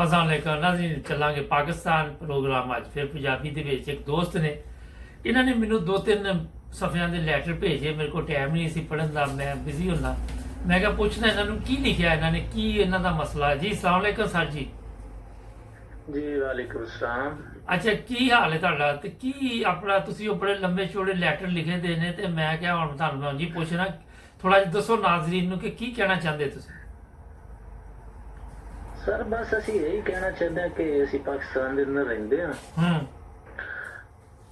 ਅਸਾਂ ਅਸੀਂ ਚੱਲਾਂਗੇ ਪਾਕਿਸਤਾਨ ਪ੍ਰੋਗਰਾਮ ਅੱਜ ਫਿਰ ਪੰਜਾਬੀ ਦੇ ਵਿੱਚ ਇੱਕ ਦੋਸਤ ਨੇ ਇਹਨਾਂ ਨੇ ਮੈਨੂੰ 2-3 ਸਫ਼ਿਆਂ ਦੇ ਲੈਟਰ ਭੇਜੇ ਮੇਰੇ ਕੋਲ ਟਾਈਮ ਨਹੀਂ ਸੀ ਪੜ੍ਹਨ ਦਾ ਮੈਂ ਬਿਜ਼ੀ ਹੁੰਦਾ ਮੈਂ ਕਿਹਾ ਪੁੱਛਣਾ ਇਹਨਾਂ ਨੂੰ ਕੀ ਲਿਖਿਆ ਇਹਨਾਂ ਨੇ ਕੀ ਇਹਨਾਂ ਦਾ ਮਸਲਾ ਹੈ ਜੀ ਅਸਲਾਮ ਅਲੈਕੁਮ ਸਰ ਜੀ ਜੀ ਵਾਲੇਕੁਮ ਸਲਾਮ। ਅੱਛਾ ਕੀ ਹਾਲ ਹੈ ਤੁਹਾਡਾ ਤੇ ਕੀ ਆਪਣਾ ਤੁਸੀਂ ਉਹ ਬੜੇ ਲੰਬੇ ਚੌੜੇ ਲੈਟਰ ਲਿਖੇ ਦੇ ਨੇ ਤੇ ਮੈਂ ਕਿਹਾ ਹੁਣ ਤੁਹਾਨੂੰ ਮੈਂ ਜੀ ਪੁੱਛਣਾ ਥੋੜਾ ਜਿਹਾ ਦੱਸੋ ਨਾਜ਼ਰੀਨ ਨੂੰ ਕਿ ਕੀ ਕਹਿਣਾ ਚਾਹੁੰਦੇ ਤੁਸੀਂ ਸਰ ਬਸ ਅਸੀਂ ਇਹੀ ਕਹਿਣਾ ਚਾਹੁੰਦੇ ਹਾਂ ਕਿ ਅਸੀਂ ਪਾਕਿਸਤਾਨ ਦੇ ਅੰਦਰ ਰਹਿੰਦੇ ਹਾਂ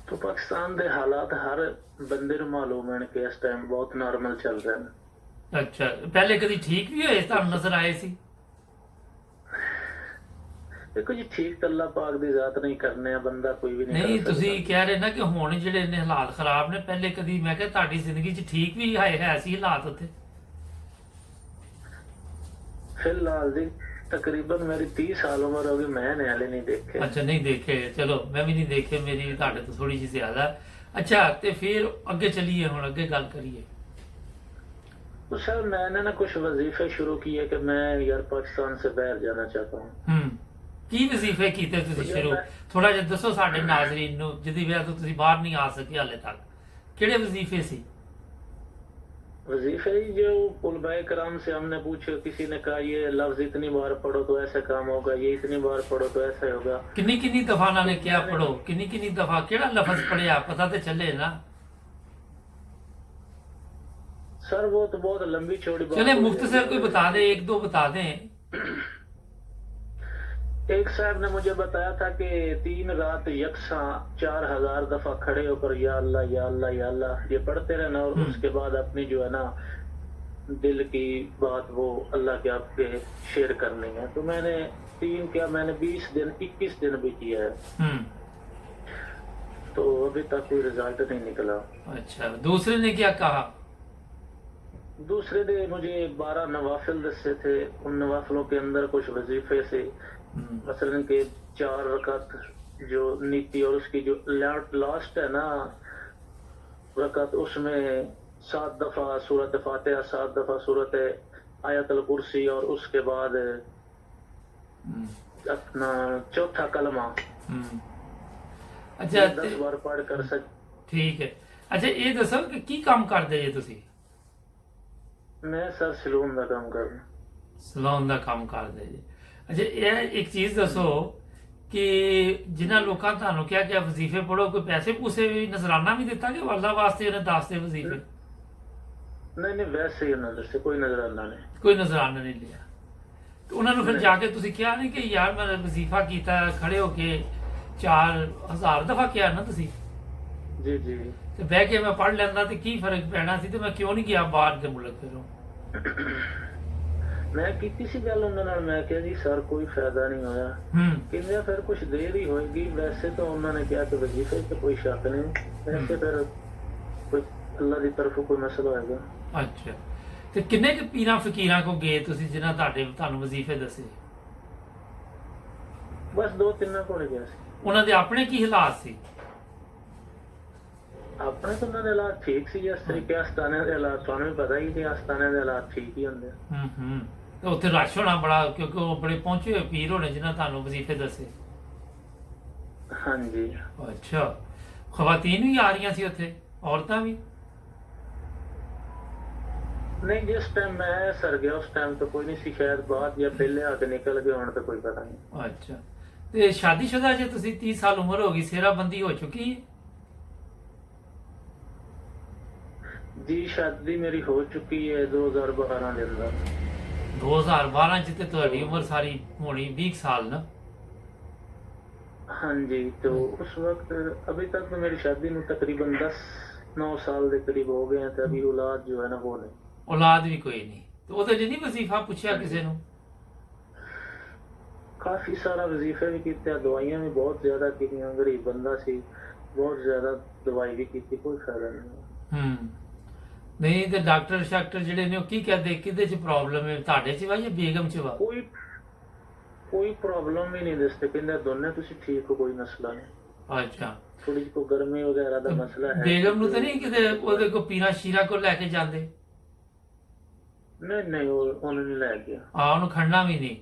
ਤਾਂ ਪਾਕਿਸਤਾਨ ਦੇ ਹਾਲਾਤ ਹਰ ਬੰਦੇ ਨੂੰ ਮਾਲੂਮ ਹਨ ਕਿ ਇਸ ਟਾਈਮ ਬਹੁਤ ਨਾਰਮਲ ਚੱਲ ਰਹੇ ਨੇ। ਅੱਛਾ ਪਹਿਲੇ ਕਦੀ ਠੀਕ ਵੀ ਹੋਏ ਤੁਹਾਨੂੰ ਨਜ਼ਰ ਆਏ ਸੀ ਦੇਖੋ ਜੀ ਠੀਕ ਤਾਂ ਅੱਲਾਹ ਪਾਕ ਦੀ ਜ਼ਾਤ ਨਹੀਂ ਕਰਨੇ ਆ ਬੰਦਾ ਕੋਈ ਵੀ ਨਹੀਂ ਨਹੀਂ ਕਰ ਸਕਦਾ। ਤੁਸੀਂ ਕਹਿ ਰਹੇ ਨਾ ਕਿ ਹੁਣ ਜਿਹੜੇ ਨੇ ਹਾਲਾਤ ਖਰਾਬ ਨੇ ਪਹਿਲੇ ਕਦੀ ਮੈਂ ਕਿਹਾ ਤੁਹਾਡੀ ਜ਼ਿੰਦਗੀ 'ਚ ਠੀਕ ਵੀ ਹੈ ਸੀ ਹਾਲਾਤ ਉੱਥੇ ਫਿਲਹਾਲ ਜੀ ਤਕਰੀਬਨ ਮੇਰੀ 30 ਸਾਲ ਉਮਰ ਹੋ ਗਈ ਮੈਂ ਨੇ ਹਾਲੇ ਨਹੀਂ ਦੇਖੇ। ਅੱਛਾ ਨਹੀਂ ਦੇਖੇ ਚਲੋ ਮੈਂ ਵੀ ਨਹੀਂ ਦੇਖੇ ਮੇਰੀ ਵੀ ਤੁਹਾਡੇ ਤੋਂ ਥੋੜੀ ਜਿਹੀ ਜ਼ਿਆਦਾ ਅੱਛਾ ਤੇ ਫਿਰ ਅੱਗੇ ਚਲੀਏ ਹੁਣ ਅੱਗੇ ਗੱਲ ਕਰੀਏ तो सर मैंने ना कुछ वजीफे शुरू किए कि मैं यार पाकिस्तान से बाहर जाना चाहता हूँ। ਕੀ ਵਜ਼ੀਫੇ ਕੀਤੇ ਤੁਸੀਂ ਸ਼ੁਰੂ ਥੋੜਾ ਜਿਹਾ ਦੱਸੋ ਸਾਡੇ ਨਾਜ਼ਰੀਨ ਨੂੰ ਜਿਹਦੀ ਵਜ੍ਹਾ ਤੋਂ ਤੁਸੀਂ ਬਾਹਰ ਨਹੀਂ ਆ ਸਕੇ ਹਾਲੇ ਤੱਕ ਕਿਹੜੇ ਵਜ਼ੀਫੇ ਸੀ वजीफे ही जो उलमाए कराम से हमने पूछे किसी ने कहा ये लफ्ज इतनी बार पढ़ो तो ऐसा काम होगा ये इतनी बार पढ़ो तो ऐसा होगा। किन्नी दफा उन्होंने क्या पढ़ो किन्नी दफा केड़ा लफ्ज पढ़िया पता तो चले ना सर वो तो बहुत लंबी चौड़ी बात चले मुख्तसर कोई बता दे एक दो बता दें। एक साहब ने मुझे बताया था कि 3 रात यकसा 4000 दफा खड़े होकर या अल्लाह या अल्लाह या अल्लाह ये पढ़ते रहना और उसके बाद अपनी जो है ना दिल की बात वो अल्लाह के आपके शेयर करनी है। तो मैंने 3 क्या मैंने 20 दिन 21 दिन भी किया है तो अभी तक कोई रिजल्ट नहीं निकला। अच्छा दूसरे ने क्या कहा दूसरे ने मुझे 12 नवाफिल दसे थे उन नवाफिलों के अंदर कुछ वजीफे से मसलन के 4 रकात जो नीति और उसकी जो लास्ट है ना रकात उसमें 7 दफा सूरत फातिहा 7 दफा सूरत आयतल कुर्सी और उसके बाद अपना चौथा कलमा अच्छा 10 बार पढ़ कर सक। ठीक है अच्छा ये दसो कि की काम करदे जे तुसी मैं सर सलून का काम कर सलून का काम करदे जे अच्छा ये एक चीज दसो कि जिन्होंने लोगों ਤੁਹਾਨੂੰ ਕਿਹਾ ਕਿ ਵਜ਼ੀਫੇ ਪੜੋ ਕੋਈ ਪੈਸੇ ਪੂਸੇ ਵੀ ਨਜ਼ਰਾਨਾ ਵੀ ਦਿੱਤਾ ਕਿ ਅੱਲਾਹ ਵਾਸਤੇ ਉਹਨੇ ਦੱਸਦੇ ਵਜ਼ੀਫੇ नहीं नहीं वैसे ही उन्होंने दसे कोई नजराना नहीं ਕੋਈ ਨਜ਼ਰਾਨਾ ਨਹੀਂ ਲਿਆ ਤੇ ਉਹਨਾਂ ਨੂੰ ਫਿਰ ਜਾ ਕੇ ਤੁਸੀਂ ਕਿਹਾ ਨਹੀਂ ਕਿ ਯਾਰ ਮੈਂ ਵਜ਼ੀਫਾ ਕੀਤਾ ਖੜੇ ਹੋ ਕੇ 4000 ਦਫਾ ਕਿਹਾ ਨਾ ਤੁਸੀਂ जी जी ਤੇ ਬਹਿ ਕੇ ਮੈਂ ਪੜ ਲੈਂਦਾ ਤੇ ਕੀ ਫਰਕ ਪੈਣਾ ਸੀ ਤੇ ਮੈਂ ਕਿਉਂ ਨਹੀਂ ਗਿਆ ਬਾਹਰ ਦੇ ਮੁਲਕ ਫਿਰੋਂ मैं ਕੀਤੀ ਸੀ ਗੱਲ ਉਹਨਾਂ ਨਾਲ ਮੈਂ ਕਿਹਾ ਜੀ ਸਰ ਕੋਈ ਫਾਇਦਾ ਨਹੀਂ ਹੋਇਆ ਕਹਿੰਦੇ ਫਿਰ ਕੁਝ ਦੇਰ ਹੀ ਹੋਏਗੀ ਵੈਸੇ ਤਾਂ ਉਹਨਾਂ ਨੇ ਕਿਹਾ ਕਿ ਵਜ਼ੀਫੇ ਤੇ ਕੋਈ ਸ਼ੱਕ ਨਹੀਂ ਵੈਸੇ ਫਿਰ ਕੋਈ ਅੱਲਾ ਦੀ ਤਰਫੋਂ ਕੋਈ ਮਸਲਾ ਹੋਏਗਾ। ਅੱਛਾ ਤੇ ਕਿੰਨੇ ਕੁ ਪੀਰਾਂ ਫਕੀਰਾਂ ਕੋ ਗਏ ਤੁਸੀਂ ਜਿਨ੍ਹਾਂ ਤੁਹਾਨੂੰ ਵਜ਼ੀਫੇ ਦੱਸੇ ਬਸ 2-3 ਕੋਲ ਗਿਆ ਸੀ। ਉਹਨਾਂ ਦੇ ਆਪਣੇ ਕੀ ਹਾਲਾਤ ਸੀ ਆਪਣੇ ਤਾਂ ਉਹਨਾਂ ਦੇ ਹਾਲਾਤ ਠੀਕ ਸੀ ਜਿਸ ਤਰੀਕੇ ਆਸਤਾਨਿਆਂ ਦੇ ਹਾਲਾਤ ਤੁਹਾਨੂੰ ਵੀ ਪਤਾ ਹੀ ਕਿ ਆਸਤਾਨਿਆਂ ਦੇ ਹਾਲਾਤ ਠੀਕ ਹੀ ਹੁੰਦੇ ਆ। ਤੇ ਉੱਥੇ ਰਸ਼ ਹੋਣਾ ਬੜਾ ਕਿਉਂਕਿ ਉਹ ਬੜੇ ਪਹੁੰਚੇ ਹੋਏ ਪੀਰ ਹੋਣੇ ਜਿਨ੍ਹਾਂ ਤੁਹਾਨੂੰ ਵਜ਼ੀਫੇ ਦੱਸੇ। ਹਾਂਜੀ ਅੱਛਾ ਖਵਾਤੀਨ ਵੀ ਆ ਰਹੀਆਂ ਸੀ ਉੱਥੇ ਔਰਤਾਂ ਵੀ ਨਹੀਂ ਜਿਸ ਟਾਈਮ ਮੈਂ ਸਰ ਗਿਆ ਉਸ ਟਾਈਮ ਤਾਂ ਕੋਈ ਨਹੀਂ ਸੀ ਸ਼ਾਇਦ ਬਾਅਦ ਜਾਂ ਪਹਿਲੇ ਆ ਕੇ ਨਿਕਲ ਗਏ ਹੁਣ ਤਾਂ ਕੋਈ ਪਤਾ ਨਹੀਂ। ਅੱਛਾ ਤੇ ਸ਼ਾਦੀशुदा ਜੇ ਤੁਸੀਂ 30 ਸਾਲ ਉਮਰ ਹੋ ਗਈ ਸੇਰਾਬੰਦੀ ਹੋ ਚੁੱਕੀ ਹੈ जी शादी मेरी हो चुकी है 2012 के अंदर 2012 ਚ ਤੇ ਤੁਹਾਡੀ ਉਮਰ ਸਾਰੀ ਹੋਣੀ 20 ਸਾਲ ਨਾ। हाँ जी तो उस वक्त अभी तक तो मेरी शादी में तकरीबन 10-9 साल के करीब हो गए हैं तो अभी औलाद जो है ना वो नहीं औलाद भी कोई नहीं तो ਉਹਦੇ ਲਈ ਨਹੀਂ ਵਜ਼ੀਫਾ ਪੁੱਛਿਆ ਕਿਸੇ ਨੂੰ काफी सारा वजीफे भी किए दवाइयां भी बहुत ज्यादा की गरीब बंदा सी बहुत ज्यादा दवाई भी की कोई फायदा नहीं। ਨਹੀਂ ਤੇ ਡਾਕਟਰ ਸ਼ਾਕਟਰ ਜਿਹੜੇ ਨੇ ਉਹ ਕੀ ਕਹਿੰਦੇ ਕਿਹਦੇ ਚ ਪ੍ਰੋਬਲਮ ਹੈ ਤੁਹਾਡੇ ਚ ਵਾ ਜਾਂ ਬੇਗਮ ਚ ਵਾ कोई प्रॉब्लम ही नहीं दसते कहते दोनों तुसी ठीक हो कोई मसला नहीं। अच्छा थोड़ी जी कोई गर्मी वगैरह का मसला है ਬੇਗਮ ਨੂੰ ਤਾਂ ਨਹੀਂ ਕਿਤੇ ਉਹਦੇ ਕੋ ਪੀਰਾ ਸ਼ੀਰਾ ਕੋ ਲੈ ਕੇ ਜਾਂਦੇ नहीं नहीं वो उन्होंने ले गया ਆ ਉਹਨੂੰ ਖੜਨਾ ਵੀ ਨਹੀਂ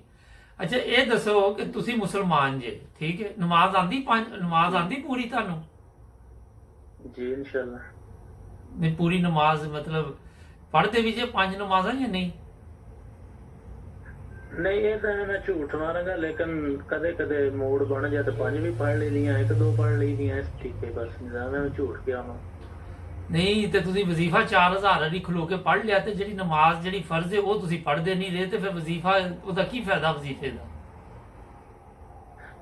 ਅੱਛਾ ਇਹ ਦੱਸੋ ਕਿ ਤੁਸੀਂ ਮੁਸਲਮਾਨ ਜੇ, ਠੀਕ ਹੈ, ਨਮਾਜ਼ ਆਂਦੀ, ਨਮਾਜ਼ ਆਂਦੀ ਪੂਰੀ ਤੁਹਾਨੂੰ? ਜੀ ਇਨਸ਼ਾਅੱਲਾ। ਨਹੀਂ ਪੂਰੀ ਨਮਾਜ਼ ਮਤਲਬ ਪੜ੍ਹਦੇ ਵੀ ਜੇ 5 ਨਮਾਜ਼ਾਂ ਜਾਂ ਨਹੀਂ? ਨਹੀਂ ਇਹ ਤਾਂ ਮੈਂ ਝੂਠ ਮਾਰਾਂਗਾ, ਲੇਕਿਨ ਕਦੇ ਕਦੇ ਮੂਡ ਬਣ ਜਾ ਤਾਂ 5 ਵੀ ਪੜ੍ਹ ਲਈਆਂ, 1-2 ਪੜ੍ਹ ਲਈਆਂ, ਇਸ ਤਰੀਕੇ ਬਸ ਨਿਜ਼ਾਮ ਹੈ, ਮੈਂ ਝੂਠ ਕਿਹਾ ਵਾਂ। ਨਹੀਂ ਤੇ ਤੁਸੀਂ ਵਜ਼ੀਫਾ 4000 ਵਾਰੀ ਖਲੋ ਕੇ ਪੜ੍ਹ ਲਿਆ, ਤੇ ਜਿਹੜੀ ਨਮਾਜ਼ ਜਿਹੜੀ ਫਰਜ਼ ਹੈ ਉਹ ਤੁਸੀਂ ਪੜ੍ਹਦੇ ਨਹੀਂ ਰਹੇ, ਤੇ ਫਿਰ ਵਜ਼ੀਫਾ ਉਹਦਾ ਕੀ ਫਾਇਦਾ ਵਜ਼ੀਫੇ ਦਾ?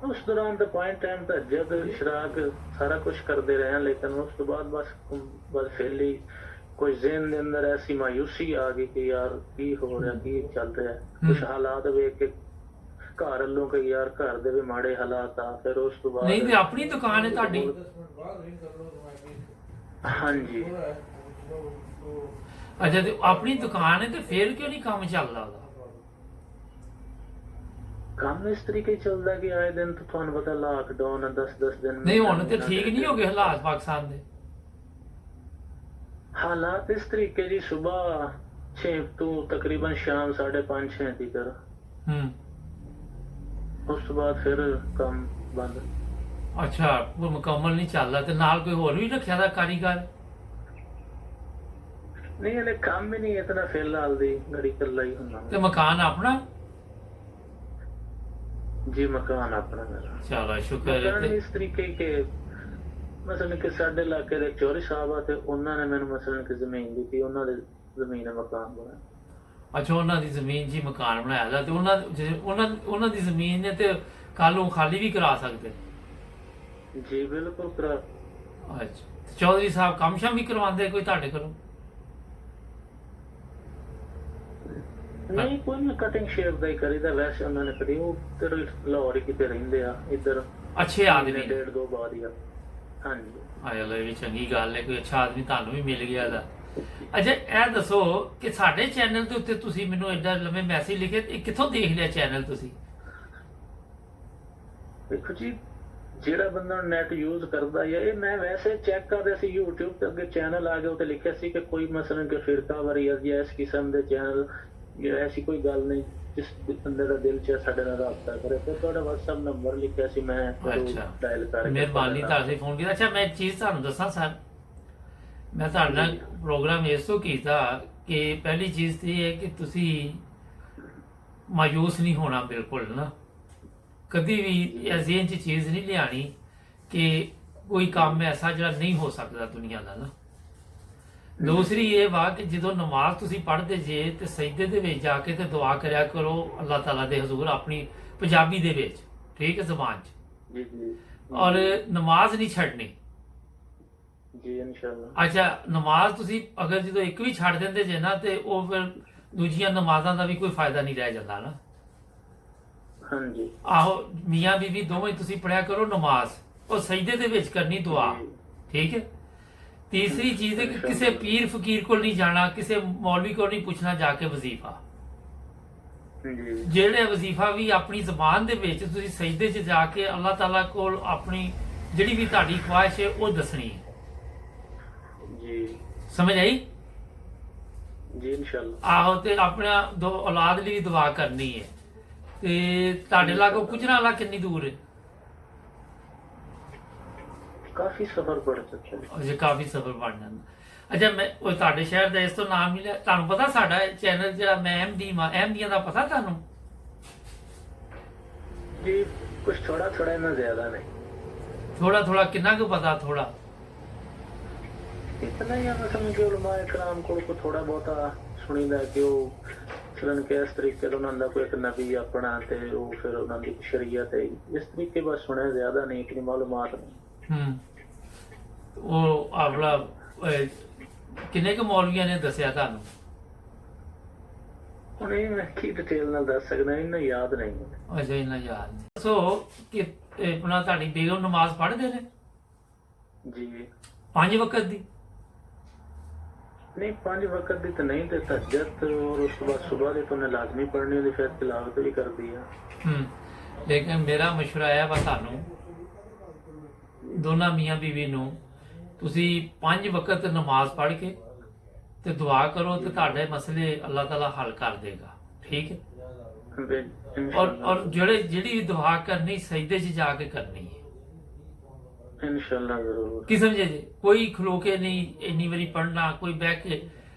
ਉਸ ਦੌਰਾਨ ਤਾਂ ਪੁਆਇੰਟ ਟਾਈਮ ਤਹੱਜੁਦ ਇਸ਼ਰਾਕ ਸਾਰਾ ਕੁਝ ਕਰਦੇ ਰਹੇ ਹਾਂ, ਲੇਕਿਨ ਉਸ ਤੋਂ ਬਾਅਦ ਬਸ ਫੇਲੀ ਕੋਈ ਜ਼ਿਹਨ ਦੇ ਅੰਦਰ ਐਸੀ ਮਾਯੂਸੀ ਆ ਗਈ ਕਿ ਯਾਰ ਕੀ ਹੋ ਰਿਹਾ, ਕੀ ਚੱਲ ਰਿਹਾ, ਕੁਝ ਹਾਲਾਤ ਵੇਖ ਕੇ ਘਰ ਵੱਲੋਂ ਕਿ ਯਾਰ ਘਰ ਦੇ ਵੀ ਮਾੜੇ ਹਾਲਾਤ ਆ, ਫਿਰ ਉਸ ਤੋਂ ਬਾਅਦ ਨਹੀਂ ਤੇ ਆਪਣੀ ਦੁਕਾਨ ਹੈ ਤੁਹਾਡੀ? ਹਾਂਜੀ। ਅੱਛਾ ਤੇ ਆਪਣੀ ਦੁਕਾਨ ਹੈ ਤੇ ਫੇਰ ਕਿਉਂ ਨਹੀਂ ਕੰਮ ਚੱਲਦਾ ਉਹਦਾ? ਕੰਮ ਇਸ ਤਰੀਕੇ ਚੱਲਦਾ ਕਿ ਆਏ ਦਿਨ ਤਾਂ ਤੁਹਾਨੂੰ ਪਤਾ ਲਾਕਡਾਊਨ 10-10 ਦਿਨ ਨਹੀਂ ਹੁਣ ਤੇ ਠੀਕ ਨਹੀਂ ਹੋ ਗਏ ਹਾਲਾਤ ਪਾਕਿਸਤਾਨ ਦੇ? ਹਾਲਾਤ ਇਸ ਤਰੀਕੇ ਜੀ, ਸਵੇਰ 6 ਤੋਂ ਤਕਰੀਬਨ ਸ਼ਾਮ 5:30-6 ਤੱਕ, ਉਸ ਤੋਂ ਬਾਅਦ ਫਿਰ ਕੰਮ ਬੰਦ। ਅੱਛਾ ਉਹ ਮੁਕੰਮਲ ਨਹੀਂ ਚੱਲਦਾ, ਤੇ ਨਾਲ ਕੋਈ ਹੋਰ ਵੀ ਰੱਖਿਆ ਦਾ ਕਾਰੀਗਰ? ਨਹੀਂ ਹਲੇ ਕੰਮ ਹੀ ਨਹੀਂ ਇਤਨਾ ਫਿਲਹਾਲ ਦੀ ਗੜੀ ਕੱਲਾ ਹੀ ਹੁੰਦਾ। ਤੇ ਮਕਾਨ ਆਪਣਾ? ਜੀ ਮਕਾਨ ਆਪਣਾ ਮੇਰਾ। ਚਲੋ ਸ਼ੁਕਰ ਹੈ। ਮਕਾਨ ਇਸ ਤਰੀਕੇ ਕਿ ਮਸਲਨ ਕਿ ਸਾਡੇ ਇਲਾਕੇ ਦੇ ਚੌਧਰੀ ਸਾਹਿਬ ਆ, ਤੇ ਉਹਨਾਂ ਨੇ ਮੈਨੂੰ ਮਸਲਨ ਕਿ ਜ਼ਮੀਨ ਦਿੱਤੀ, ਉਹਨਾਂ ਦੇ ਜ਼ਮੀਨ ਮਕਾਨ ਬਣਾਇਆ। ਅੱਛਾ ਉਹਨਾਂ ਦੀ ਜ਼ਮੀਨ ਜੀ ਮਕਾਨ ਬਣਾਇਆ ਦਾ, ਤੇ ਉਹਨਾਂ ਦੀ ਜ਼ਮੀਨ ਨੇ ਤੇ ਕੱਲ ਨੂੰ ਖਾਲੀ ਵੀ ਕਰਾ ਸਕਦੇ? ਜੀ ਬਿਲਕੁਲ ਕਰਾ। ਅੱਛਾ ਚੌਧਰੀ ਸਾਹਿਬ ਕੰਮ ਸ਼ਮ ਵੀ ਕਰਵਾਉਂਦੇ ਕੋਈ ਤੁਹਾਡੇ ਕੋਲੋਂ? ਨਹੀਂ ਕੋਈ ਨਾ, ਕਟਿੰਗ ਸ਼ੇਪ ਦਾ ਹੀ ਕਰੀਦਾ, ਵੈਸੇ ਉਹਨਾਂ ਨੇ ਕਰੀ ਉਹ ਤੇ ਲਾਹੌਰ ਹੀ ਕਿਤੇ ਰਹਿੰਦੇ ਆ, ਇੱਧਰ ਅੱਛੇ ਆਦਮੀ ਨੇ? 1.5-2 ਬਾਅਦ ਹੀ ਆ। ਹਾਂਜੀ। ਚਲੋ ਇਹ ਵੀ ਚੰਗੀ ਗੱਲ ਹੈ, ਕੋਈ ਅੱਛਾ ਆਦਮੀ ਤੁਹਾਨੂੰ ਵੀ ਮਿਲ ਗਿਆ ਦਾ। ਅੱਛਾ ਇਹ ਦੱਸੋ ਕਿ ਸਾਡੇ ਚੈਨਲ ਦੇ ਉੱਤੇ ਤੁਸੀਂ ਮੈਨੂੰ ਐਡਾ ਲੰਮੇ ਮੈਸੇਜ ਲਿਖੇ, ਇਹ ਕਿੱਥੋਂ ਦੇਖ ਲਿਆ ਚੈਨਲ ਤੁਸੀਂ? ਦੇਖੋ ਜੀ ਜਿਹੜਾ ਬੰਦਾ ਨੈਟ ਯੂਜ਼ ਕਰਦਾ ਹੈ, ਇਹ ਮੈਂ ਵੈਸੇ ਚੈੱਕ ਕਰ ਰਿਹਾ ਸੀ YouTube ਤੇ, ਅੱਗੇ ਚੈਨਲ ਆ ਗਿਆ ਉੱਤੇ ਲਿਖਿਆ ਸੀ ਕਿ ਕੋਈ ਮਸਲਨ ਕਿ ਫਿਰਕਾ ਵਾਰੀ ਜਾਂ ਇਸ ਕਿਸਮ ਦੇ ਚੈਨਲ, ਐਸੀ ਕੋਈ ਗੱਲ ਨਹੀਂ, ਜਿਸ ਬੰਦੇ ਦਾ ਦਿਲ ਚ ਸਾਡੇ ਨਾਲ ਰਾਬਤਾ ਕਰੇ। ਤੇ ਤੁਹਾਡਾ WhatsApp ਨੰਬਰ ਲਿਖਿਆ ਸੀ, ਮੈਂ ਡਾਇਲ ਕਰਕੇ ਮਿਹਰਬਾਨੀ ਤੁਹਾਡੇ ਫੋਨ ਕੀਤਾ। ਅੱਛਾ ਮੈਂ ਇੱਕ ਚੀਜ਼ ਤੁਹਾਨੂੰ ਦੱਸਾਂ ਸਰ, ਮੈਂ ਤੁਹਾਡੇ ਨਾਲ ਪ੍ਰੋਗਰਾਮ ਇਸ ਤੋਂ ਕੀਤਾ ਕਿ ਪਹਿਲੀ ਚੀਜ਼ ਤੇ ਇਹ ਹੈ ਕਿ ਤੁਸੀਂ ਮਾਯੂਸ ਨਹੀਂ ਹੋਣਾ ਬਿਲਕੁਲ ਨਾ, ਕਦੀ ਵੀ ਅਜ਼ੀਨ ਚ ਚੀਜ਼ ਨਹੀਂ ਲਿਆਣੀ ਕਿ ਕੋਈ ਕੰਮ ਐਸਾ ਜਿਹੜਾ ਨਹੀਂ ਹੋ ਸਕਦਾ ਦੁਨੀਆ ਦਾ ਨਾ। ਦੂਸਰੀ ਇਹ ਵਾ ਕਿ ਜਦੋਂ ਨਮਾਜ਼ ਤੁਸੀਂ ਪੜ੍ਹਦੇ ਜੇ ਤੇ ਸਜਦੇ ਦੇ ਵਿੱਚ ਜਾ ਕੇ ਤੇ ਦੁਆ ਕਰਿਆ ਕਰੋ ਅੱਲਾਹ ਤਾਲਾ ਦੇ ਹਜ਼ੂਰ, ਆਪਣੀ ਪੰਜਾਬੀ ਦੇ ਵਿੱਚ, ਠੀਕ ਹੈ, ਜ਼ਬਾਨ 'ਚ, ਜੀ ਜੀ, ਔਰ ਨਮਾਜ਼ ਨਹੀਂ ਛੱਡਣੀ ਜੀ ਇਨਸ਼ਾਅੱਲਾ। ਅੱਛਾ ਨਮਾਜ਼ ਤੁਸੀਂ ਅਗਰ ਜਦੋਂ ਇੱਕ ਵੀ ਛੱਡ ਦਿੰਦੇ ਜੇ ਨਾ ਤੇ ਉਹ ਫਿਰ ਦੂਜੀਆਂ ਨਮਾਜ਼ਾਂ ਦਾ ਵੀ ਕੋਈ ਫਾਇਦਾ ਨਹੀਂ ਰਹਿ ਜਾਂਦਾ ਨਾ। ਹਾਂਜੀ। ਆਹੋ ਮੀਆਂ ਬੀਵੀ ਦੋਵੇਂ ਤੁਸੀਂ ਪੜਿਆ ਕਰੋ ਨਮਾਜ਼, ਉਹ ਸਜਦੇ ਦੇ ਵਿੱਚ ਕਰਨੀ ਦੁਆ, ਠੀਕ ਹੈ। ਤੀਸਰੀ ਚੀਜ਼ ਹੈ ਕਿ ਕਿਸੇ ਪੀਰ ਫਕੀਰ ਕੋਲ ਨਹੀਂ ਜਾਣਾ, ਕਿਸੇ ਮੌਲਵੀ ਕੋਲ ਨਹੀਂ ਪੁੱਛਣਾ ਜਾ ਕੇ ਵਜ਼ੀਫਾ। ਜਿਹੜੇ ਵਜ਼ੀਫਾ ਵੀ ਆਪਣੀ ਜ਼ਬਾਨ ਦੇ ਵਿੱਚ ਤੁਸੀਂ ਸਜਦੇ 'ਚ ਜਾ ਕੇ ਅੱਲਾਹ ਤਾਲਾ ਕੋਲ ਆਪਣੀ ਜਿਹੜੀ ਵੀ ਤੁਹਾਡੀ ਖੁਆਇਸ਼ ਹੈ ਉਹ ਦੱਸਣੀ ਹੈ। ਜੀ ਸਮਝ ਆਈ? ਜੀ ਇਨਸ਼ਾਅੱਲਾ। ਆਹੋ ਤੇ ਆਪਣਾ ਦੋ ਔਲਾਦ ਲਈ ਵੀ ਦੁਆ ਕਰਨੀ ਹੈ। ਤੇ ਤੁਹਾਡੇ ਲਾਗੋਂ ਗੁਜਰਾਂ ਵਾਲਾ ਕਿੰਨੀ ਦੂਰ ਹੈ? ਕਾਫੀ ਸਫ਼ਰ ਪੜ ਚੁੱਕਾ ਹੈ। ਅਜੇ ਕਾਫੀ ਸਫ਼ਰ ਬਣ ਜਾਂਦਾ। ਅੱਛਾ ਮੈਂ ਉਹ ਤੁਹਾਡੇ ਸ਼ਹਿਰ ਦਾ ਇਸ ਤੋਂ ਨਾਮ ਮਿਲਿਆ, ਤੁਹਾਨੂੰ ਪਤਾ ਸਾਡਾ ਚੈਨਲ ਜਿਹੜਾ ਮੈਂ ਅਹਿਮਦੀਆਂ ਦਾ ਪਤਾ ਤੁਹਾਨੂੰ? ਜੀ ਕੁਝ ਥੋੜਾ ਥੋੜਾ ਨਾ ਜ਼ਿਆਦਾ ਨਹੀਂ। ਥੋੜਾ ਥੋੜਾ ਕਿੰਨਾ ਕੁ ਪਤਾ? ਥੋੜਾ ਇਤਨਾ ਹੀ ਮੈਂ ਸਮਝ ਕੇ ਉਲਮਾ ਇਕਰਾਮ ਕੋਲ ਕੋ ਥੋੜਾ ਬਹੁਤਾ ਸੁਣੀਦਾ ਕਿ ਉਹ ਚਲਨ ਕੇ ਇਸ ਤਰੀਕੇ ਤੋਂ ਉਹਨਾਂ ਦਾ ਕੋਈ ਇੱਕ ਨਬੀ ਆਪਣਾ ਤੇ ਉਹ ਫਿਰ ਉਹਨਾਂ ਦੀ ਸ਼ਰੀਅਤ ਹੈ, ਇਸ ਤਰੀਕੇ ਬਸ ਸੁਣਿਆ, ਜ਼ਿਆਦਾ ਨਹੀਂ, ਇਤਨੀ ਮਾਲੂਮਾਤ ਨਹੀਂ। ਉਹ ਆਪਣਾ ਕਿੰਨੇ ਕੁ ਮੌਲਵੀਆਂ ਨੇ ਦੱਸਿਆ ਤੁਹਾਨੂੰ? ਹੁਣ ਇਹ ਮੈਂ ਕੀ ਡਿਟੇਲ ਨਾਲ ਦੱਸ ਸਕਦਾ, ਇਹਨਾਂ ਯਾਦ ਨਹੀਂ। ਅੱਛਾ ਇੰਨਾ ਯਾਦ ਨਹੀਂ। ਦੱਸੋ ਕਿ ਆਪਣਾ ਤੁਹਾਡੀ ਬੇਗਮ ਨਮਾਜ਼ ਪੜ੍ਹਦੇ ਨੇ? ਜੀ 5 ਵਕਤ ਦੀ? नहीं 5 वक्त दी तो नहीं थे, तहज्जुद और उसके बाद सुबह की तो उन्हें लाजमी पढ़नी होती, फिर तिलावत भी कर दी है। लेकिन मेरा मशवरा है वा सानू दोनों मियाँ बीवी नू तुसी 5 वक्त नमाज पढ़ के ते दुआ करो ते तुहाडे मसले अल्लाह ताला हल कर देगा, ठीक है? ਔਰ ਜਿਹੜੀ ਵੀ ਦੁਆ ਕਰਨੀ ਸਜਦੇ 'ਚ ਜਾ ਕੇ ਕਰਨੀ ਹੈ। इंशाल्लाह जरूर। ਕੀ ਸਮਝੇ ਜੀ? ਕੋਈ ਖਲੋ ਕੇ ਨਹੀਂ ਇੰਨੀ ਵਾਰੀ ਪੜ੍ਹਨਾ, ਕੋਈ ਬਹਿ ਕੇ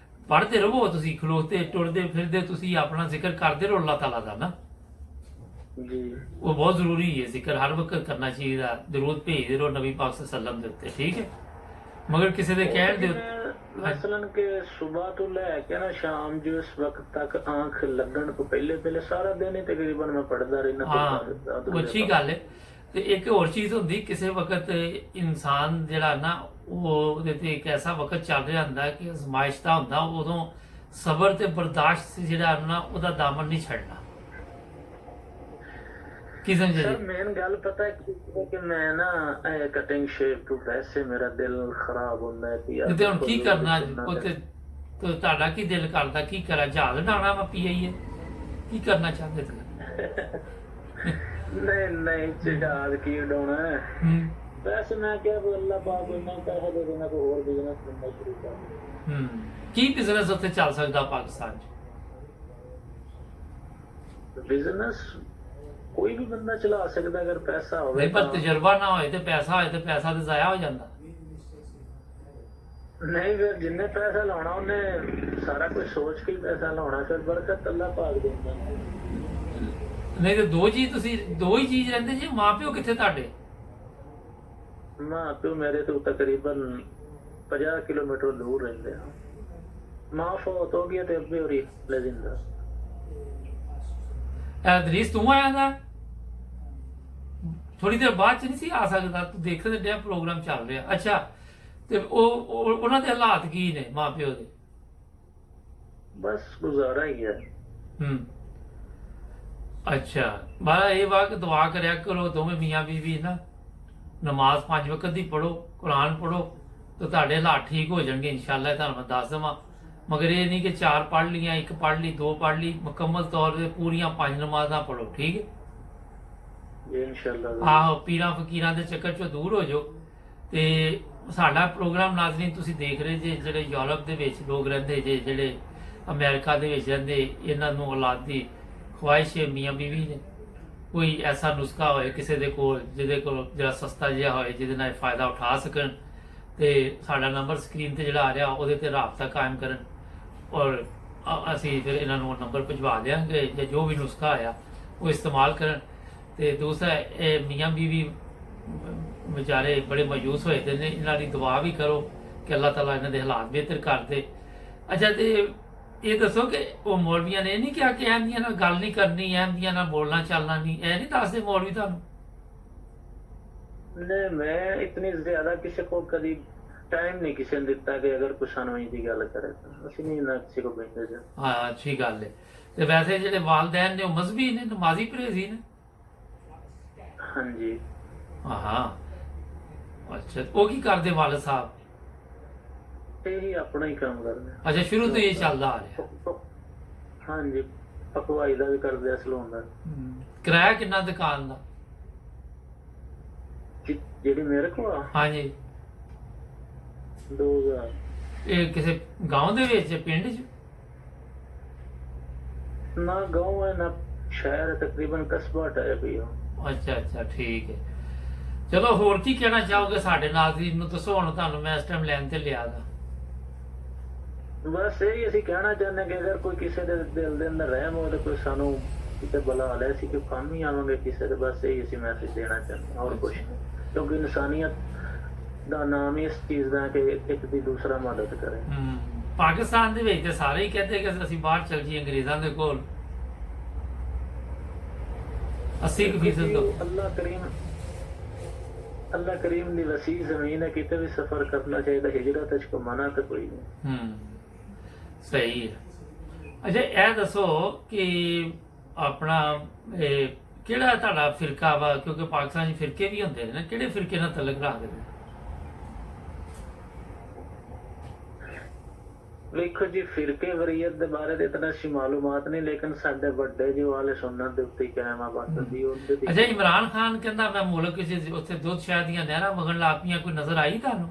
ਪੜ੍ਹਦੇ ਰਹੋ। ਤੁਸੀਂ ਖਲੋਤੇ ਟੁਰਦੇ ਫਿਰਦੇ ਤੁਸੀਂ ਆਪਣਾ ਜ਼ਿਕਰ ਕਰਦੇ ਰਹੋ ਅੱਲਾਹ ਤਾਲਾ ਦਾ ਨਾ। जी ਉਹ ਬਹੁਤ ਜ਼ਰੂਰੀ ਹੈ, ਜ਼ਿਕਰ ਹਰ ਵਕਤ ਕਰਨਾ ਚਾਹੀਦਾ। ਜ਼ਰੂਰ ਭੇਜਦੇ ਰਹੋ ਨਬੀ ਪਾਕ ਸੱਲਮ ਦੇ ਉੱਤੇ, ਠੀਕ ਹੈ। ਮਗਰ ਕਿਸੇ ਦੇ ਕਹਿਣ ਦੇ मसलन के सुबह तो लैके ना शाम जो इस वक्त तक आंख लगन तो पहले सारा दिन ही तकरीबन मैं पढ़दा रहना। ਹਾਂ ਉਹ ਅੱਛੀ ਗੱਲ ਹੈ। ਤੇ ਇੱਕ ਹੋਰ ਚੀਜ਼ ਹੁੰਦੀ, ਕਿਸੇ ਵਕਤ ਇਨਸਾਨ ਜਿਹੜਾ ਨਾ ਉਹ ਉਹਦੇ ਤੇ ਇੱਕ ਐਸਾ ਵਕਤ ਚੱਲ ਰਿਹਾ ਹੁੰਦਾ ਕਿ ਅਜ਼ਮਾਇਸ਼ ਦਾ ਹੁੰਦਾ, ਉਦੋਂ ਸਬਰ ਤੇ ਬਰਦਾਸ਼ਤ ਜਿਹੜਾ ਨਾ ਉਹਦਾ ਦਾਮਨ ਨਹੀਂ ਛੱਡਣਾ। ਕੀ ਸਮਝੇ सर ਜੀ? मेन गल पता है कि मैं ना कटिंग शेव तो वैसे मेरा दिल खराब होता है कि ਤੇ ਹੁਣ ਕੀ ਕਰਨਾ? ਉਹ ਤੇ ਤੁਹਾਡਾ ਕੀ ਦਿਲ ਕਰਦਾ ਕੀ ਕਰਾਂ? ਜਹਾਜ਼ ਉਡਾਉਣਾ ਵਾ ਪੀਆਈਏ? ਕੀ ਕਰਨਾ ਚਾਹੁੰਦੇ ਤੁਸੀਂ? नहीं नहीं जहाज की उड़ाना है। ਹੂੰ वैसे मैं क्या अल्लाह पाक इन्ना पैसा दे देना कोई और बिजनेस करना शुरू कर दूं। ਹੂੰ ਕੀ ਬਿਜ਼ਨਸ ਉੱਥੇ ਚੱਲ ਸਕਦਾ ਪਾਕਿਸਤਾਨ 'ਚ? बिजनेस कोई भी बंदा चला सकता अगर पैसा हो। ਨਹੀਂ ਪਰ ਤਜਰਬਾ ਨਾ ਹੋਏ ਤੇ ਪੈਸਾ ਹੋਏ ਤੇ ਪੈਸਾ ਤੇ ਜ਼ਾਇਆ ਹੋ ਜਾਂਦਾ। नहीं फिर जिन्ने पैसा लाना उन्हें सारा कुछ सोच के ही पैसा लाना, फिर बरकत अल्लाह पाक देता है। ਨਹੀਂ ਤੇ ਦੋ ਹੀ ਚੀਜ਼ ਰਹਿੰਦੇ ਜੀ। ਮਾਂ ਪਿਓ ਕਿੱਥੇ ਤੁਹਾਡੇ? माँ प्यो मेरे तो तकरीबन 50 किलोमीटर दूर रहते हैं। माँ फौत हो गया तो अब भी हो रही जिंदा। ਦਰੀਸ ਤੂੰ ਆਇਆ ਦਾ ਥੋੜੀ ਦੇਰ ਬਾਅਦ ਚ ਨਹੀਂ ਸੀ ਆ ਸਕਦਾ? ਤੂੰ ਦੇਖਦੇ ਡਿਆ ਪ੍ਰੋਗਰਾਮ ਚੱਲ ਰਿਹਾ। ਅੱਛਾ ਤੇ ਉਹਨਾਂ ਦੇ ਹਾਲਾਤ ਕੀ ਨੇ ਮਾਂ ਪਿਓ ਦੇ? बस गुजारा ही है। ਹੂੰ ਅੱਛਾ ਬਾਰਾ ਇਹ ਵਾ ਕਿ ਦੁਆ ਕਰਿਆ ਕਰੋ ਦੋਵੇਂ ਮੀਆਂ ਬੀਵੀ ਨਾ। ਨਮਾਜ਼ 5 ਵਕਤ ਦੀ ਪੜੋ, ਕੁਰਾਨ ਪੜੋ ਤੇ ਤੁਹਾਡੇ ਹਾਲਾਤ ਠੀਕ ਹੋ ਜਾਣਗੇ ਇਨਸ਼ਾਅੱਲਾ। ਤੁਹਾਨੂੰ ਮੈਂ ਦੱਸ ਦੇਵਾਂ। ਮਗਰ ਇਹ ਨਹੀਂ ਕਿ 4 ਪੜ੍ਹ ਲੀਆਂ, 1 ਪੜ੍ਹ ਲਈ, 2 ਪੜ੍ਹ ਲਈ, ਮੁਕੰਮਲ ਤੌਰ ਤੇ ਪੂਰੀਆਂ 5 ਨਮਾਜ਼ਾਂ ਪੜੋ, ਠੀਕ ਹੈ। ये इंशाल्लाह। ਆਹੋ ਪੀਰਾਂ ਫਕੀਰਾਂ ਦੇ ਚੱਕਰ ਚੋਂ ਦੂਰ ਹੋ ਜਾਓ। ਤੇ ਸਾਡਾ ਪ੍ਰੋਗਰਾਮ ਨਾਜ਼ਰੀਨ ਤੁਸੀਂ ਦੇਖ ਰਹੇ ਜੇ, ਜਿਹੜੇ ਯੂਰਪ ਦੇ ਵਿੱਚ ਲੋਕ ਰਹਿੰਦੇ ਜੇ, ਜਿਹੜੇ ਅਮਰੀਕਾ ਦੇ ਵਿੱਚ ਰਹਿੰਦੇ, ਇਹਨਾਂ ਨੂੰ ਔਲਾਦ ਦੀ ਖਵਾਇਸ਼ ਹੈ, ਮੀਆਂ ਬੀਵੀ ਨੇ ਕੋਈ ਐਸਾ ਨੁਸਖਾ ਹੋਏ ਕਿਸੇ ਦੇ ਕੋਲ ਜਿਹਦੇ ਕੋਲ ਜਿਹੜਾ ਸਸਤਾ ਜਿਹਾ ਹੋਏ ਜਿਹਦੇ ਨਾਲ ਇਹ ਫਾਇਦਾ ਉਠਾ ਸਕਣ, ਤੇ ਸਾਡਾ ਨੰਬਰ ਸਕਰੀਨ ਤੇ ਜਿਹੜਾ ਆ ਰਿਹਾ ਉਹਦੇ ਤੇ ਰਾਬਤਾ ਕਾਇਮ ਕਰਨ ਔਰ ਅਸੀਂ ਫਿਰ ਇਹਨਾਂ ਨੂੰ ਨੰਬਰ ਭਿਜਵਾ ਦਿਆਂਗੇ ਜਾਂ ਜੋ ਵੀ ਨੁਸਖਾ ਆਇਆ ਉਹ ਇਸਤੇਮਾਲ ਕਰਨ। ਤੇ ਦੂਸਰਾ ਇਹ ਮੀਆਂ ਬੀਵੀ ਵਿਚਾਰੇ ਬੜੇ ਮਾਯੂਸ ਹੋਏ ਤੇ ਨੇ, ਇਹਨਾਂ ਦੀ ਦੁਆ ਵੀ ਕਰੋ ਕਿ ਅੱਲਾਹ ਤਾਲਾ ਇਹਨਾਂ ਦੇ ਹਾਲਾਤ ਬਿਹਤਰ ਕਰ ਦੇ। ਅੱਛਾ ਤੇ ਇਹ ਦੱਸੋ ਕਿ ਉਹ ਮੌਲਵੀਆਂ ਨੇ ਇਹ ਨਹੀਂ ਕਿਹਾ ਕਿ ਅਹਿਮਦੀਆਂ ਨਾਲ ਗੱਲ ਨਹੀਂ ਕਰਨੀ, ਅਹਿਮਦੀਆਂ ਨਾਲ ਬੋਲਣਾ ਚੱਲਣਾ ਨਹੀਂ? ਇਹ ਨਹੀਂ ਦੱਸਦੇ ਮੌਲਵੀ ਤੁਹਾਨੂੰ? नहीं मैं इतनी ज्यादा किसी को कभी टाइम नहीं किसी ने दिता कि अगर कुछ सानवी की गल करे तो ਅਸੀਂ नहीं ना किसी को भेजे जा। ਹਾਂ ਅੱਛੀ ਗੱਲ ਹੈ। ਤੇ ਵੈਸੇ ਜਿਹੜੇ ਵਾਲਦੈਨ ਨੇ ਉਹ ਮਜ਼ਹਬੀ ਨੇ, ਨਮਾਜ਼ੀ ਪਰਹੇਜ਼ੀ ਨੇ? हाँ जी ਹਾਂ ਅੱਛਾ ਉਹ ਕੀ ਕਰਦੇ ਵਾਲਦ ਸਾਹਿਬ? यही अपना ही काम करना। ਅੱਛਾ ਸ਼ੁਰੂ ਤੋਂ ਇਹ ਚੱਲਦਾ ਆ ਰਿਹਾ। हाँ जी पकवाई का भी करते सलून का। ਕਿਰਾਇਆ ਕਿੰਨਾ ਦੁਕਾਨ ਦਾ? ਜਿਹੜੀ ਮੇਰੇ ਕੋਲ ਆ ਹਾਂਜੀ 2000। ਇਹ ਕਿਸੇ گاؤں ਦੇ ਵਿੱਚ ਪਿੰਡ 'ਚ? ना गाँव है ना शहर है, तकरीबन कस्बा टाइप ही हो। ਅੱਛਾ ਅੱਛਾ ਠੀਕ ਹੈ। ਚਲੋ ਹੋਰ ਕੀ ਕਹਿਣਾ ਚਾਹੋਗੇ ਸਾਡੇ ਨਾਜ਼ਰੀਨ ਨੂੰ? ਦੱਸੋ ਹੁਣ ਤੁਹਾਨੂੰ ਮੈਂ ਇਸ ਟਾਈਮ ਲੈਣ ਤੇ ਲਿਆ ਦਾ। ਬਸ ਇਹੀ ਅਸੀਂ ਕਹਿਣਾ ਚਾਹੁੰਦੇ ਕਿ ਅਗਰ ਕੋਈ ਕਿਸੇ ਦੇ ਦਿਲ ਦੇ ਅੰਦਰ ਰਹਿਮ ਹੋਵੇ ਤਾਂ ਕੋਈ ਸਾਨੂੰ ਕਿਤੇ ਬੁਲਾ ਲੈ, ਅਸੀਂ ਕਿ ਕੰਮ ਹੀ ਆਵਾਂਗੇ ਕਿਸੇ ਦੇ। ਬਸ ਇਹੀ ਅਸੀਂ ਮੈਸੇਜ ਦੇਣਾ ਚਾਹੁੰਦੇ ਹਾਂ, ਹੋਰ ਕੁਛ ਨਹੀਂ। ਕਿਉਂਕਿ ਇਨਸਾਨੀਅਤ ਦਾ ਨਾਮ ਹੀ ਇਸ ਚੀਜ਼ ਦਾ ਕਿ ਇੱਕ ਦੀ ਦੂਸਰਾ ਮਦਦ ਕਰੇ। ਪਾਕਿਸਤਾਨ ਦੇ ਵਿੱਚ ਤੇ ਸਾਰੇ ਹੀ ਕਹਿੰਦੇ ਕਿ ਅਸੀਂ ਬਾਹਰ ਚਲ ਜਾਈਏ ਅੰਗਰੇਜ਼ਾਂ ਦੇ ਕੋਲ। 80% ਤੋਂ ਅੱਲਾ ਕਰੀਮ ਦੀ ਵਸੀ ਜ਼ਮੀਨ ਹੈ, ਕਿਤੇ ਵੀ ਸਫ਼ਰ ਕਰਨਾ ਚਾਹੀਦਾ। ਹਿਜਰਤ ਚ ਕੋਈ ਮਨਾ ਤਾਂ ਕੋਈ ਨਹੀਂ। ਸਹੀ ਹੈ। ਅੱਛਾ ਇਹ ਦੱਸੋ ਕਿ ਆਪਣਾ ਇਹ ਕਿਹੜਾ ਤੁਹਾਡਾ ਫਿਰਕਾ ਵਾ? ਕਿਉਂਕਿ ਪਾਕਿਸਤਾਨ 'ਚ ਫਿਰਕੇ ਵੀ ਹੁੰਦੇ ਨੇ ਨਾ, ਕਿਹੜੇ ਫਿਰਕੇ ਨਾਲ ਤਲਕ ਰੱਖਦੇ ਨੇ? ਵੇਖੋ ਜੀ ਫਿਰਕੇ ਵਰੀਅਤ ਦੇ ਬਾਰੇ ਤੇ ਇਤਨਾ ਸੀ ਮਾਲੂਮਾਤ ਨਹੀਂ, ਲੇਕਿਨ ਸਾਡੇ ਵੱਡੇ ਜੋ ਵਾਲੇ ਸੁਣਨ ਦੇ ਉੱਤੇ ਕਾਇਮ ਆ ਬਸ ਦੀ ਉਹਦੇ ਦੀ। ਅੱਛਾ ਇਮਰਾਨ ਖਾਨ ਕਹਿੰਦਾ ਮੈਂ ਮੁਲਕ 'ਚ ਉੱਥੇ ਦੁੱਧ ਸ਼ਹਿਦ ਦੀਆਂ ਨਹਿਰਾਂ ਵਗਣ ਲੱਗ ਪਈਆਂ, ਕੋਈ ਨਜ਼ਰ ਆਈ ਤੁਹਾਨੂੰ?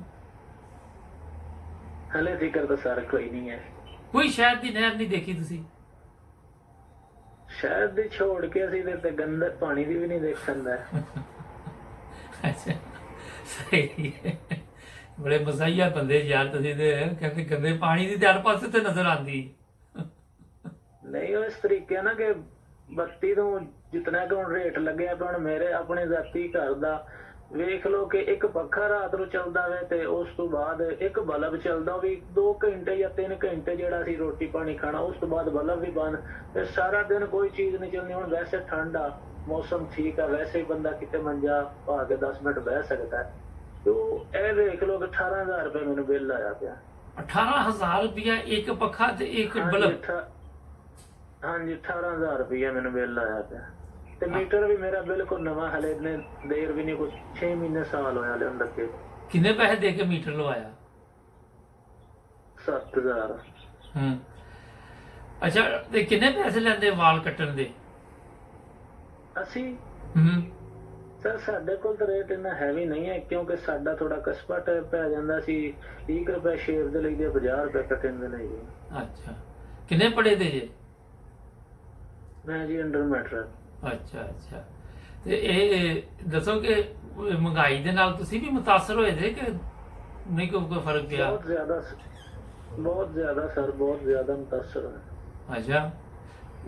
ਹਲੇ ਜ਼ਿਕਰ ਤਾਂ ਸਾਰਾ ਕੋਈ ਨਹੀਂ ਹੈ। ਕੋਈ ਸ਼ਹਿਦ ਦੀ ਨਹਿਰ ਨਹੀਂ ਦੇਖੀ ਤੁਸੀਂ? ਸ਼ਾਇਦ ਦੀ ਛੋੜ ਕੇ ਅਸੀਂ ਤੇ ਗੰਦੇ ਪਾਣੀ ਦੀ ਵੀ ਨਹੀਂ ਦੇਖ ਸਕਦਾ। ਅੱਛਾ ਸਹੀ ਹੈ। ਬੜੇ ਮਜ਼ਾਈਆ ਬੰਦੇ ਯਾਰ ਤੁਸੀਂ ਤੇ, ਕਹਿੰਦੇ ਗੰਦੇ ਪਾਣੀ ਦੀ ਤੇ ਹਰ ਪਾਸੇ ਤੇ ਨਜ਼ਰ ਆਉਂਦੀ। ਨਹੀਂ ਉਹ ਇਸ ਤਰੀਕੇ ਨਾ ਕਿ ਬੱਤੀ ਤੋਂ ਜਿਤਨਾ ਕਿ ਹੁਣ ਰੇਟ ਲੱਗਿਆ ਪਿਆ, ਹੁਣ ਮੇਰੇ ਆਪਣੇ ਜ਼ਾਤੀ ਘਰ ਦਾ ਵੇਖ ਲਓ ਕਿ ਇੱਕ ਪੱਖਾ ਰਾਤ ਨੂੰ ਚੱਲਦਾ ਵੇ ਤੇ ਉਸ ਤੋਂ ਬਾਅਦ ਇੱਕ ਬਲਬ ਚੱਲਦਾ, ਉਹ ਵੀ 2 ਘੰਟੇ ਜਾਂ 3 ਘੰਟੇ ਜਿਹੜਾ ਅਸੀਂ ਰੋਟੀ ਪਾਣੀ ਖਾਣਾ, ਉਸ ਤੋਂ ਬਾਅਦ ਬਲਬ ਵੀ ਬੰਦ, ਤੇ ਸਾਰਾ ਦਿਨ ਕੋਈ ਚੀਜ਼ ਨਹੀਂ ਚੱਲਣੀ। ਹੁਣ ਵੈਸੇ ਠੰਡ ਆ, ਮੌਸਮ ਠੀਕ ਆ, ਵੈਸੇ ਹੀ ਬੰਦਾ ਕਿਤੇ ਮੰਜਾ ਪਾ ਕੇ 10 ਮਿੰਟ ਬਹਿ ਸਕਦਾ ਹੈ। ਤੇ ਇਹ ਵੇਖ ਲਓ ਕਿ 18,000 ਰੁਪਏ ਮੈਨੂੰ ਬਿੱਲ ਆਇਆ ਪਿਆ। 18,000 ਰੁਪਇਆ ਇੱਕ ਪੱਖਾ ਤੇ ਇੱਕ ਬਲਬ? ਹਾਂਜੀ 18,000 ਰੁਪਇਆ ਮੈਨੂੰ ਬਿੱਲ ਆਇਆ ਪਿਆ। ਤੇ ਮੀਟਰ ਵੀ ਮੇਰਾ ਬਿਲਕੁਲ ਨਵਾਂ, ਹਲੇ ਇਤਨੇ ਦੇਰ ਵੀ ਨਹੀਂ, ਕੁਝ 6 ਮਹੀਨੇ ਸਾਲ ਹੋਇਆ ਲੈਣ ਲੱਗੇ। ਕਿੰਨੇ ਪੈਸੇ ਦੇ ਕੇ ਮੀਟਰ ਲਵਾਇਆ? 7,000। ਅੱਛਾ ਤੇ ਕਿੰਨੇ ਪੈਸੇ ਲੈਂਦੇ ਵਾਲ ਕੱਟਣ ਦੇ? ਅਸੀਂ ਸਰ ਸਾਡੇ ਕੋਲ ਤਾਂ ਰੇਟ ਇੰਨਾ ਹੈਵੀ ਨਹੀਂ ਹੈ, ਕਿਉਂਕਿ ਸਾਡਾ ਥੋੜਾ ਕਸਬਾ ਟਾਈਪ ਪੈ ਜਾਂਦਾ ਸੀ। 30 ਰੁਪਏ ਸ਼ੇਵ ਦੇ ਲਈ, 50 ਰੁਪਏ ਕਟਿੰਗ ਦੇ ਲਈ। ਅੱਛਾ ਕਿੰਨੇ ਪੜੇ ਦੇ ਜੇ? ਮੈਂ ਜੀ ਅੰਡਰ ਮੈਟਰ। ਅੱਛਾ ਅੱਛਾ। ਤੇ ਇਹ ਦੱਸੋ ਕਿ ਮਹਿੰਗਾਈ ਦੇ ਨਾਲ ਤੁਸੀਂ ਵੀ ਮੁਤਾਸਰ ਹੋਏ ਜੇ ਕਿ ਨਹੀਂ? ਕੋਈ ਫਰਕ ਪਿਆ? ਬਹੁਤ ਜ਼ਿਆਦਾ ਸਰ, ਬਹੁਤ ਜ਼ਿਆਦਾ ਮੁਤਾਸਰ ਹੋਇਆ। ਅੱਛਾ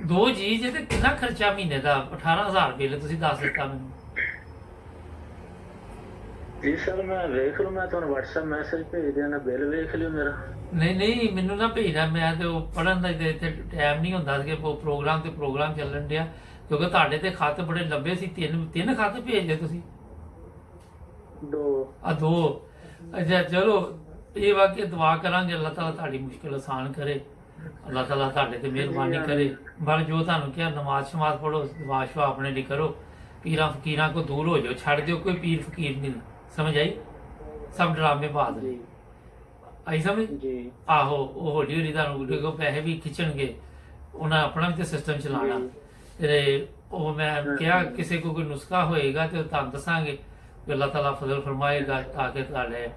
2 ਜੀ ਜੇ ਤੇ ਕਿੰਨਾ ਖਰਚਾ ਮਹੀਨੇ ਦਾ? 18,000 ਬਿੱਲ ਤੁਸੀਂ ਦੱਸ ਦਿੱਤਾ ਮੈਨੂੰ। ਜੀ ਸਰ ਮੈਂ ਵੇਖ ਲੂ, ਮੈਂ ਤੁਹਾਨੂੰ WhatsApp ਮੈਸੇਜ ਭੇਜ ਦਿਆਂ, ਬਿੱਲ ਵੇਖ ਲਿਓ ਮੇਰਾ। ਨਹੀਂ ਮੈਨੂੰ ਨਾ ਭੇਜਣਾ, ਮੈਂ ਤੇ ਉਹ ਪੜਨ ਦਾ ਇੱਥੇ ਟਾਈਮ ਨਹੀਂ ਹੁੰਦਾ ਕਿ ਉਹ ਪ੍ਰੋਗਰਾਮ ਚੱਲਣ ਡਿਆ, ਕਿਉਂਕਿ ਤੁਹਾਡੇ ਤੇ ਖੱਤ ਬੜੇ ਲੰਬੇ ਸੀ। 3 ਖੱਤ ਭੇਜਦੇ ਤੁਸੀਂ? 2। ਅੱਛਾ ਚਲੋ ਇਹ ਵਾ ਕਿ ਦੁਆ ਕਰਾਂਗੇ ਅੱਲਾਹ ਤਾਲਾ ਤੁਹਾਡੀ ਮੁਸ਼ਕਿਲ ਆਸਾਨ ਕਰੇ, ਅੱਲਾਹ ਤਾਲਾ ਤੁਹਾਡੇ ਤੇ ਮਿਹਰਬਾਨੀ ਕਰੇ। ਪਰ ਜੋ ਤੁਹਾਨੂੰ ਕਿਹਾ ਨਮਾਜ਼ ਸ਼ਮਾਜ਼ ਪੜੋ, ਦੁਆ ਸ਼ੁਆ ਆਪਣੇ ਲਈ ਕਰੋ, ਪੀਰਾਂ ਫਕੀਰਾਂ ਕੋ ਦੂਰ ਹੋ ਜਾਓ, ਛੱਡ ਦਿਓ, ਕੋਈ ਪੀਰ ਫਕੀਰ ਨਹੀਂ। ਸਮਝ ਆਈ? ਸਭ ਡਰਾਮੇ ਬਾਦ ਨੇ। ਆਈ ਸਮਝ? ਆਹੋ ਉਹ ਹੌਲੀ ਹੌਲੀ ਤੁਹਾਨੂੰ ਪੈਸੇ ਵੀ ਖਿੱਚਣਗੇ, ਉਹਨਾਂ ਆਪਣਾ ਵੀ ਤੇ ਸਿਸਟਮ ਚਲਾਉਣਾ। ਤੇ ਉਹ ਮੈਂ ਕਿਹਾ ਕਿਸੇ ਕੋ ਕੋਈ ਨੁਸਖਾ ਹੋਏਗਾ ਤੇ ਤੁਹਾਨੂੰ ਦੱਸਾਂਗੇ, ਅੱਲਾਹ ਤਾਲਾ ਫਜ਼ਲ ਫਰਮਾਏਗਾ, ਤਾਂ ਕਿ ਤੁਹਾਡੇ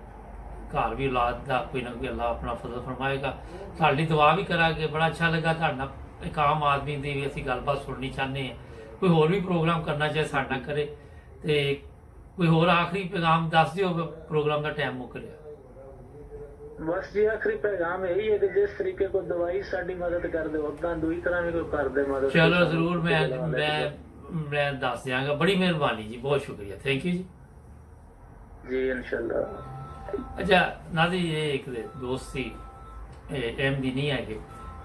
ਘਰ ਵੀ ਔਲਾਦ ਦਾ ਕੋਈ ਨਾ ਕੋਈ ਅੱਲਾਹ ਆਪਣਾ ਫਜ਼ਲ ਫਰਮਾਏਗਾ। ਤੁਹਾਡੀ ਦੁਆ ਵੀ ਕਰਾਂਗੇ। ਬੜਾ ਅੱਛਾ ਲੱਗਾ ਤੁਹਾਡੇ ਨਾਲ, ਇੱਕ ਆਮ ਆਦਮੀ ਦੀ ਵੀ ਅਸੀਂ ਗੱਲਬਾਤ ਸੁਣਨੀ ਚਾਹੁੰਦੇ ਹਾਂ। ਕੋਈ ਹੋਰ ਵੀ ਪ੍ਰੋਗਰਾਮ ਕਰਨਾ ਚਾਹੇ ਸਾਡੇ ਨਾਲ ਕਰੇ। ਤੇ ਕੋਈ ਹੋਰ ਆਖਰੀ ਪੈਗਾਮ ਦੱਸ ਦਿਓ, ਪ੍ਰੋਗਰਾਮ ਦਾ ਟਾਈਮ ਮੁੱਕ ਰਿਹਾ। ਬਸ ਜੀ ਆਖਰੀ ਪੈਗਾਮ ਇਹੀ ਹੈ ਕਿ ਜਿਸ ਤਰੀਕੇ ਕੋ ਦਵਾਈ ਸਾਡੀ ਮਦਦ ਕਰ ਦੇ, ਉਦਾਂ ਦੂਈ ਤਰ੍ਹਾਂ ਵੀ ਕੋਈ ਕਰਦੇ ਮਦਦ। ਚਲੋ ਜ਼ਰੂਰ ਮੈਂ ਦੱਸ ਦਿਆਂਗਾ। ਬੜੀ ਮਿਹਰਬਾਨੀ ਜੀ, ਬਹੁਤ ਸ਼ੁਕਰੀਆ, ਥੈਂਕ ਯੂ ਜੀ ਇਨਸ਼ਾਅੱਲਾ। ਅੱਛਾ ਨਾਜ਼ੀ, ਇਹ ਇੱਕ ਦੋਸਤ ਸੀ, ਅਹਿਮਦੀ ਨਹੀਂ ਹੈਗੇ,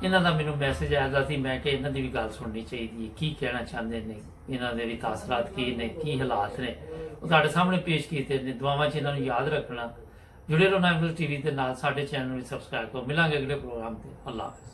ਇਹਨਾਂ ਦਾ ਮੈਨੂੰ ਮੈਸੇਜ ਆਇਆ ਸੀ। ਮੈਂ ਕਿ ਇਹਨਾਂ ਦੀ ਵੀ ਗੱਲ ਸੁਣਨੀ ਚਾਹੀਦੀ ਹੈ, ਕੀ ਕਹਿਣਾ ਚਾਹੁੰਦੇ ਨੇ, ਇਹਨਾਂ ਦੇ ਵੀ ਤਾਸਰਾਤ ਕੀ ਨੇ, ਕੀ ਹਾਲਾਤ ਨੇ, ਉਹ ਤੁਹਾਡੇ ਸਾਹਮਣੇ ਪੇਸ਼ ਕੀਤੇ ਨੇ। ਦੁਆਵਾਂ 'ਚ ਇਹਨਾਂ ਨੂੰ ਯਾਦ ਰੱਖਣਾ। ਜੁੜੇ ਰਹੋ ਨਾਇਮਲ TV ਦੇ ਨਾਲ, ਸਾਡੇ ਚੈਨਲ ਨੂੰ ਸਬਸਕ੍ਰਾਈਬ ਕਰੋ। ਮਿਲਾਂਗੇ ਅਗਲੇ ਪ੍ਰੋਗਰਾਮ ਤੇ। ਅੱਲਾਹ ਹਾਫਿਜ਼।